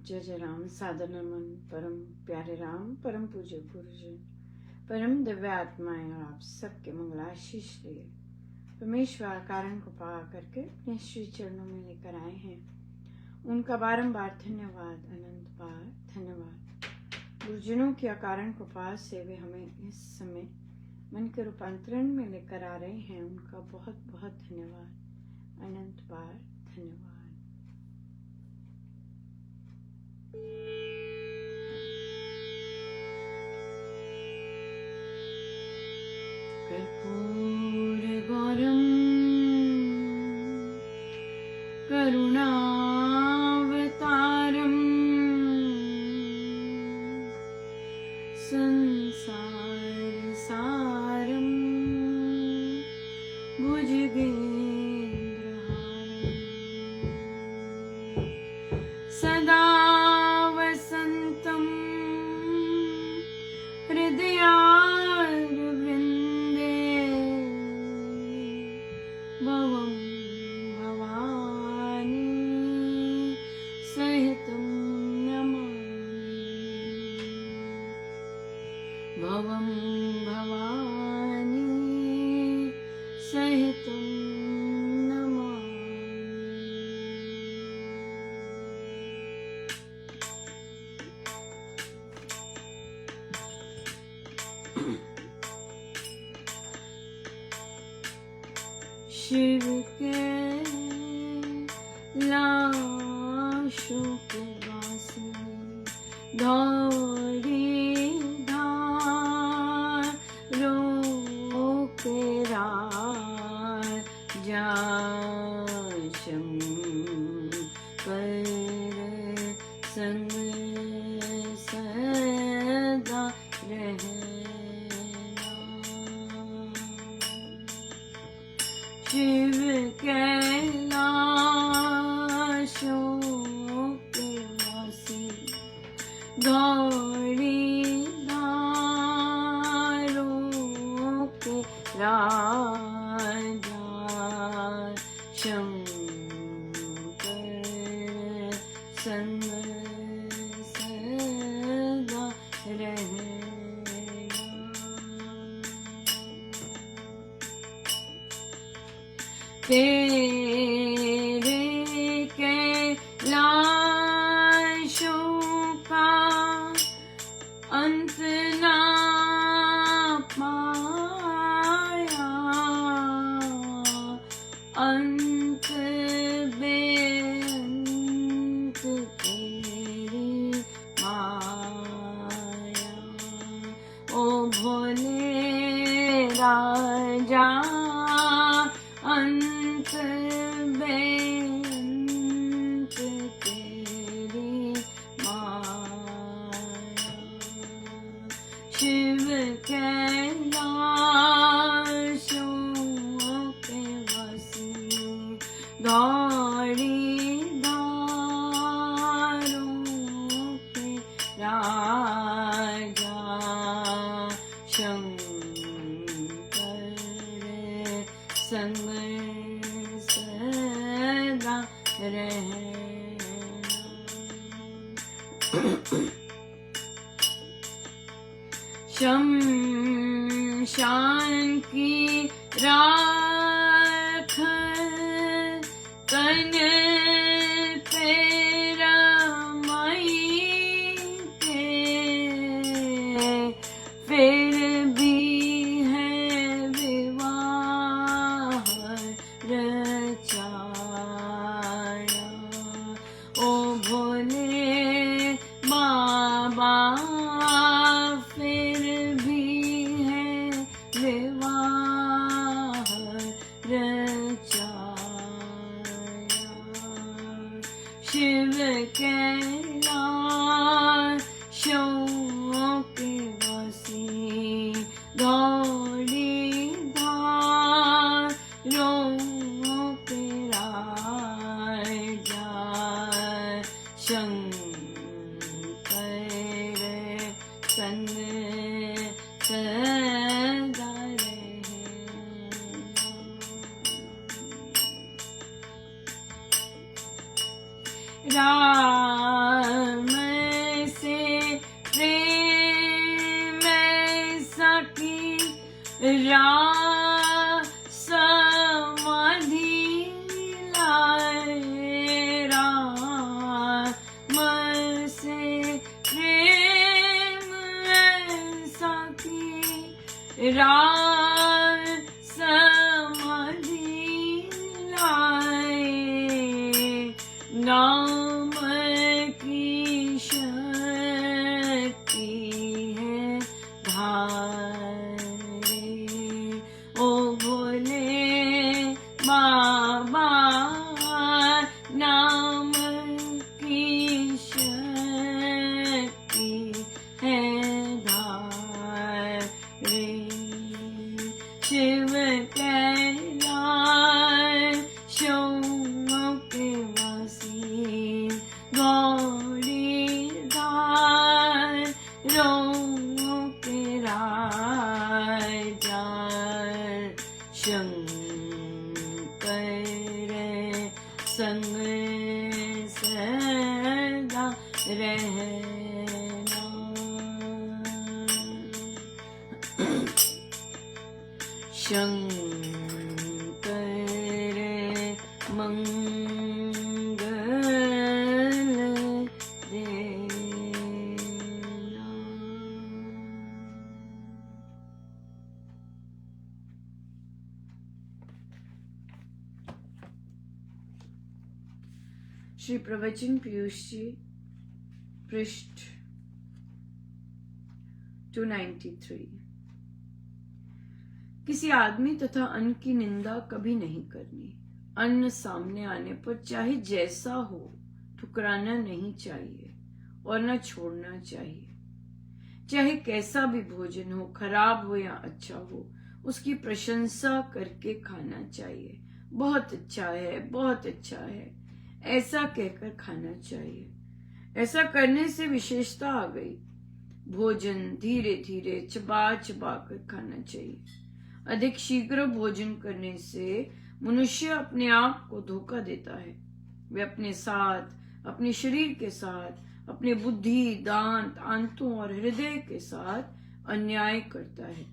जय जय राम। सादर नमन परम प्यारे राम, परम पूज्य गुरुजन, परम दिव्य आत्माएं और आप सबके मंगलाशीष लिए परमेश्वर कारण को पा करके अपने श्री चरणों में लेकर आए हैं। उनका बारंबार धन्यवाद, अनंत बार धन्यवाद। गुरुजनों की अकारण कृपा से वे हमें इस समय मन के रूपांतरण में लेकर आ रहे हैं। उनका बहुत बहुत धन्यवाद, अनंत बार धन्यवाद। कर्पूरगौरं करुणावतारं संसारसारं भुजगेन्द्रहारं सदा वसन्तं हृदयारविन्दे भवं भवानी सहितं नमामि। भवं भवानी सहितं शिव के लाशों के वासी दौड़ी धारों के राजा शंकर संग सदा रहना। शिव कैलाशों के वासी गौरी धारों के राजा शंकर संग सदा रहना। तेरे कैलाशों का अंत ना पाया, अंत बेअंत तेरी माया। ओ भोले राजा अंत बेअंत तेरी माया। शिव कैलाशों के वासी दौड़ी धारों के राजा शंकर संग सदा रहना। शमशान की राख तन पे रमाएंगे, फिर भी है विवाह रचाया। ओ भोले बाबा फिर भी है विवाह रचाया। शिव कैलाशों के वासी गौरी धारों के राजा शंकर संग सदा रहना। जोड़ीदारों के राजा शंकर संग सदा रहना। शंकर मंगल देना। श्री प्रवचन पीयूष जी, पृष्ठ 293। किसी आदमी तथा अन्न की निंदा कभी नहीं करनी। अन्न सामने आने पर चाहे जैसा हो ठुकराना नहीं चाहिए और न छोड़ना चाहिए। चाहे कैसा भी भोजन हो, खराब हो या अच्छा हो, उसकी प्रशंसा करके खाना चाहिए। बहुत अच्छा है, बहुत अच्छा है, ऐसा कहकर खाना चाहिए। ऐसा करने से विशेषता आ गई। भोजन धीरे धीरे चबा चबा कर खाना चाहिए। अधिक शीघ्र भोजन करने से मनुष्य अपने आप को धोखा देता है। वे अपने साथ, अपने शरीर के साथ, अपने बुद्धि, दांत, आंतों और हृदय के साथ अन्याय करता है।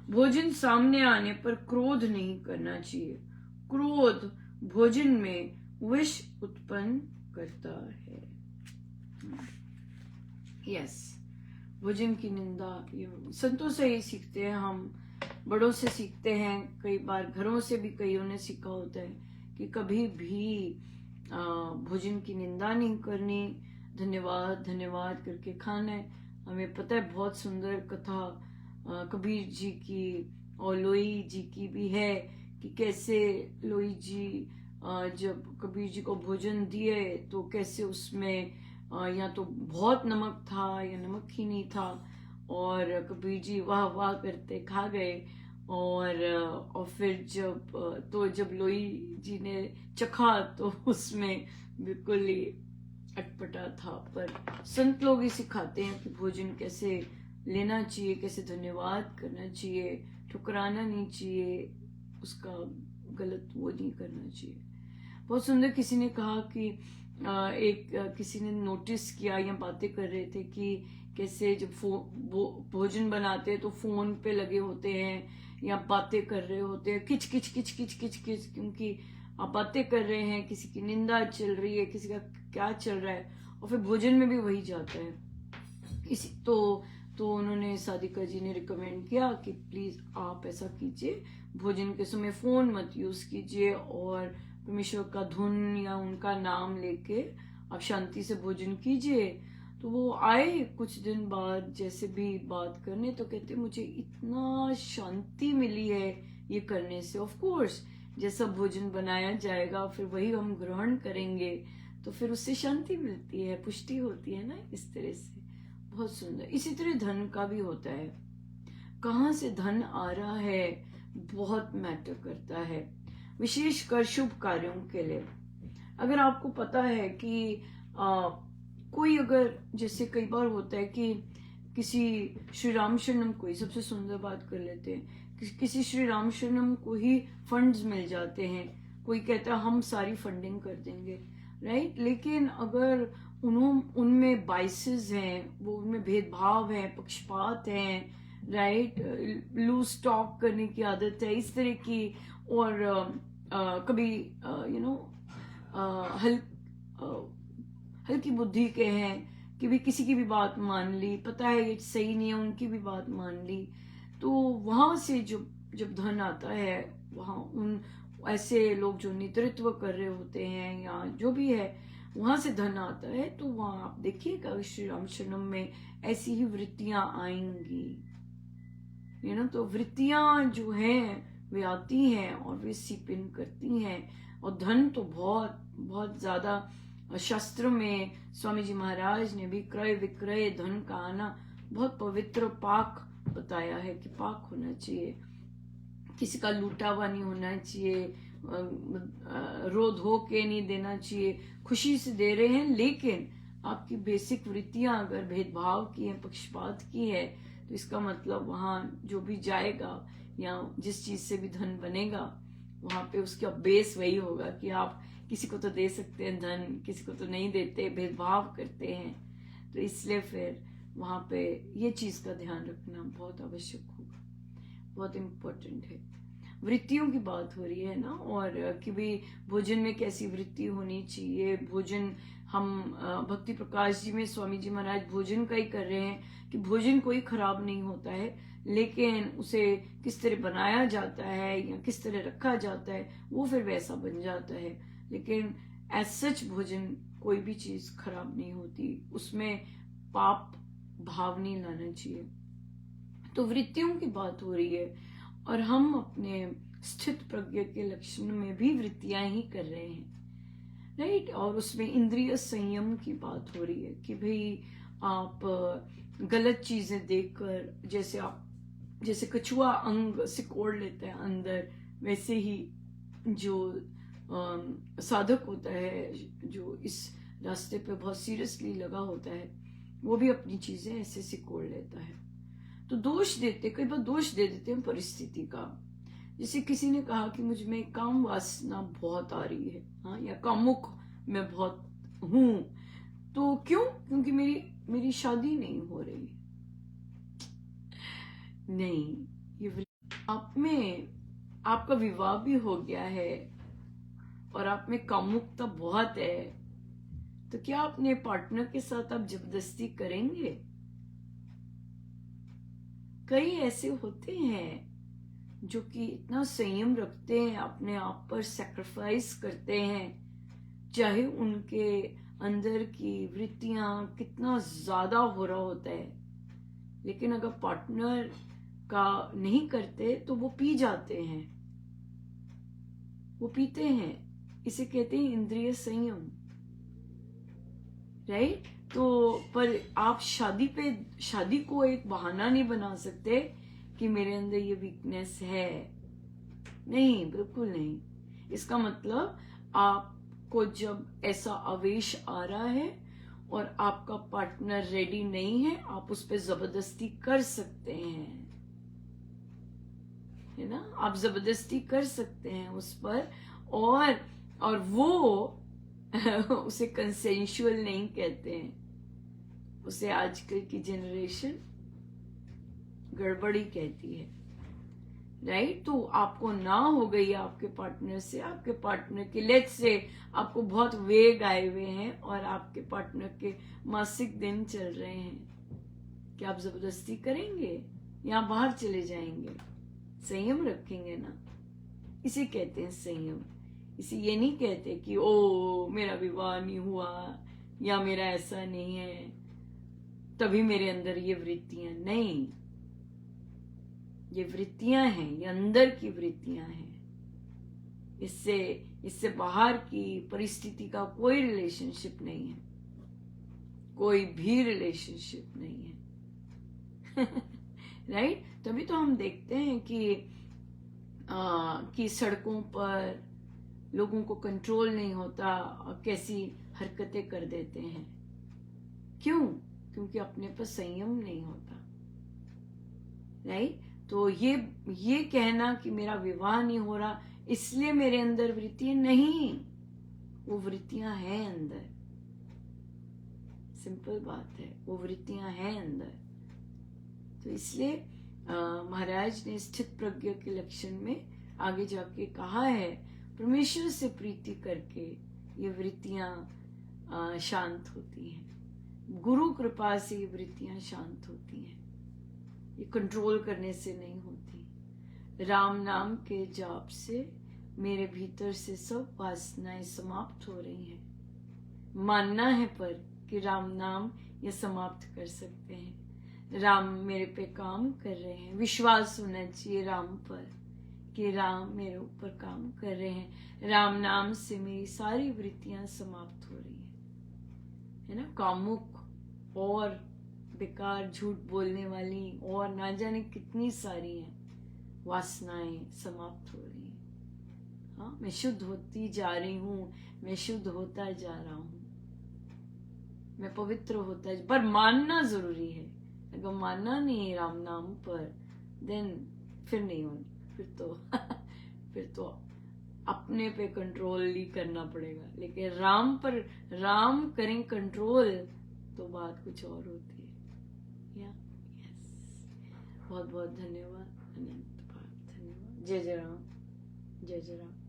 भोजन सामने आने पर क्रोध नहीं करना चाहिए। क्रोध भोजन में विष उत्पन्न करता है। यस, भोजन की निंदा ये संतों से ही सीखते हैं, हम बड़ों से सीखते हैं, कई बार घरों से भी कईयों ने सीखा होता है कि कभी भी भोजन की निंदा नहीं करनी, धन्यवाद धन्यवाद करके खाना है। हमें पता है बहुत सुंदर कथा कबीर जी की और लोई जी की भी है कि कैसे लोई जी जब कबीर जी को भोजन दिए तो कैसे उसमें या तो बहुत नमक था या नमक ही नहीं था, और कबीर जी वाह वाह करते खा गए। और फिर जब लोई जी ने चखा तो उसमें बिल्कुल ही अटपटा था। पर संत लोग ही सिखाते हैं कि भोजन कैसे लेना चाहिए, कैसे धन्यवाद करना चाहिए, ठुकराना नहीं चाहिए, उसका गलत वो नहीं करना चाहिए। बहुत सुंदर किसी ने कहा कि किसी ने नोटिस किया या बातें कर रहे थे कि कैसे जब भोजन बनाते हैं तो फोन पे लगे होते हैं या बातें कर रहे होते हैं, किच किच किच किच किच किच, क्योंकि आप बातें कर रहे हैं, किसी की निंदा चल रही है, किसी का क्या चल रहा है, और फिर भोजन में भी वही जाता है। इसी तो उन्होंने साधिका जी ने रिकमेंड किया कि प्लीज आप ऐसा कीजिए, भोजन के समय फोन मत यूज कीजिए और परमेश्वर का धुन या उनका नाम लेके आप शांति से भोजन कीजिए। तो वो आए कुछ दिन बाद जैसे भी बात करने, तो कहते मुझे इतना शांति मिली है ये करने से। ऑफ कोर्स जैसा भोजन बनाया जाएगा फिर वही हम ग्रहण करेंगे, तो फिर उससे शांति मिलती है, पुष्टि होती है ना, इस तरह से। बहुत सुंदर। इसी तरह धन का भी होता है। कहाँ से धन आ रहा है बहुत मैटर करता है, विशेषकर शुभ कार्यों के लिए। अगर आपको पता है कि कोई अगर, जैसे कई बार होता है कि किसी श्री राम शरणम को ही, सबसे सुंदर बात कर लेते हैं, किसी श्री राम शरणम को ही फंड्स मिल जाते हैं, कोई कहता है हम सारी फंडिंग कर देंगे, राइट। लेकिन अगर उनमें बाइसेस हैं, वो उनमें भेदभाव है, पक्षपात है, राइट, लूज टॉक करने की आदत है, इस तरह की, और कभी हल्की बुद्धि के हैं कि भी किसी की भी बात मान ली, पता है ये सही नहीं है, उनकी भी बात मान ली, तो वहां से जब धन आता है, वहां उन ऐसे लोग जो नेतृत्व कर रहे होते हैं या जो भी है, वहां से धन आता है, तो वहां आप देखिएगा श्री राम शरणम में ऐसी ही वृत्तियां आएंगी, तो वृत्तियां जो हैं वे आती हैं और वे सीप इन करती हैं। और धन तो बहुत बहुत ज्यादा, शास्त्र में स्वामी जी महाराज ने भी क्रय विक्रय धन का आना बहुत पवित्र पाक बताया है कि पाक होना चाहिए, किसी का लूटा हुआ नहीं होना चाहिए, रो धो के नहीं देना चाहिए, खुशी से दे रहे हैं। लेकिन आपकी बेसिक वृत्तियां अगर भेदभाव की है, पक्षपात की है, तो इसका मतलब वहां जो भी जाएगा या जिस चीज से भी धन बनेगा, वहां पे उसका बेस वही होगा कि आप किसी को तो दे सकते हैं धन, किसी को तो नहीं देते, भेदभाव करते हैं। तो इसलिए फिर वहां पे ये चीज का ध्यान रखना बहुत आवश्यक होगा, बहुत इम्पोर्टेंट है। वृत्तियों की बात हो रही है ना, और कि भाई भोजन में कैसी वृत्ति होनी चाहिए। भोजन हम भक्ति प्रकाश जी में स्वामी जी महाराज भोजन का ही कर रहे हैं कि भोजन कोई खराब नहीं होता है, लेकिन उसे किस तरह बनाया जाता है या किस तरह रखा जाता है वो फिर वैसा बन जाता है। लेकिन एज सच भोजन कोई भी चीज खराब नहीं होती, उसमें पाप भाव नहीं लाना चाहिए। तो वृत्तियों की बात हो रही है, और हम अपने स्थित प्रज्ञ के लक्षण में भी वृत्तियां ही कर रहे हैं, राइट। और उसमें इंद्रिय संयम की बात हो रही है कि भाई आप गलत चीजें देखकर, जैसे कछुआ अंग सिकोड़ लेता है अंदर, वैसे ही जो साधक होता है, जो इस रास्ते पे बहुत सीरियसली लगा होता है, वो भी अपनी चीजें ऐसे सिकोड़ लेता है। तो दोष देते, कई बार दोष दे देते हैं परिस्थिति का। जैसे किसी ने कहा कि मुझ में काम वासना बहुत आ रही है, हाँ, या कामुक मैं बहुत हूं, तो क्यों? क्योंकि मेरी शादी नहीं हो रही। नहीं, ये आप में, आपका विवाह भी हो गया है और आप में कामुकता बहुत है, तो क्या अपने पार्टनर के साथ आप जबरदस्ती करेंगे? कई ऐसे होते हैं जो कि इतना संयम रखते हैं, अपने आप पर सैक्रिफाइस करते हैं, चाहे उनके अंदर की वृत्तियां कितना ज्यादा हो रहा होता है, लेकिन अगर पार्टनर का नहीं करते तो वो पी जाते हैं, वो पीते हैं। इसे कहते हैं इंद्रिय संयम, राइट। तो पर आप शादी को एक बहाना नहीं बना सकते कि मेरे अंदर ये वीकनेस है, नहीं, बिल्कुल नहीं। इसका मतलब आपको जब ऐसा आवेश आ रहा है और आपका पार्टनर रेडी नहीं है, आप उस पर जबरदस्ती कर सकते हैं, है ना। आप जबरदस्ती कर सकते हैं उस पर, और वो उसे कंसेंशुअल नहीं कहते हैं, उसे आजकल की जनरेशन गड़बड़ी कहती है, राइट। तो आपको ना हो गई आपके पार्टनर से, आपके पार्टनर के लेट से आपको बहुत वेग आए हुए हैं और आपके पार्टनर के मासिक दिन चल रहे हैं, क्या आप जबरदस्ती करेंगे या बाहर चले जाएंगे? संयम रखेंगे ना, इसे कहते हैं संयम। इसे ये नहीं कहते कि ओ मेरा विवाह नहीं हुआ या मेरा ऐसा नहीं है तभी मेरे अंदर ये वृत्तियां, नहीं, ये वृत्तियां हैं, ये अंदर की वृत्तियां हैं। इससे बाहर की परिस्थिति का कोई रिलेशनशिप नहीं है, कोई भी रिलेशनशिप नहीं है। राइट। तभी तो हम देखते हैं कि सड़कों पर लोगों को कंट्रोल नहीं होता और कैसी हरकतें कर देते हैं। क्यों? क्योंकि अपने पर संयम नहीं होता, राइट। तो ये कहना कि मेरा विवाह नहीं हो रहा इसलिए मेरे अंदर वृत्तियां नहीं, वो वृत्तियां हैं अंदर, सिंपल बात है, वो वृत्तियां हैं अंदर। तो इसलिए महाराज ने स्थित प्रज्ञ के लक्षण में आगे जाके कहा है, परमेश्वर से प्रीति करके ये वृत्तियां शांत होती हैं, गुरु कृपा से ये वृत्तियां शांत होती हैं, ये कंट्रोल करने से नहीं होती। राम नाम के जाप से मेरे भीतर से सब वासनाएं समाप्त हो रही हैं। मानना है पर कि राम नाम ये समाप्त कर सकते हैं, राम मेरे पे काम कर रहे हैं, विश्वास होना चाहिए राम पर कि राम मेरे ऊपर काम कर रहे हैं, राम नाम से मेरी सारी वृत्तियां समाप्त हो रही है ना। कामुक और बेकार झूठ बोलने वाली और ना जाने कितनी सारी हैं वासनाएं समाप्त हो रही हैं। हाँ, मैं शुद्ध होती जा रही हूँ, मैं शुद्ध होता जा रहा हूँ, मैं पवित्र होता पर मानना जरूरी है। अगर मानना नहीं है राम नाम पर, देन फिर नहीं होना, फिर तो अपने पे कंट्रोल ही करना पड़ेगा। लेकिन राम पर राम करें कंट्रोल तो बात कुछ और होती है। या यस, बहुत बहुत धन्यवाद, अनंत धन्यवाद। जय जय राम, जय जय राम।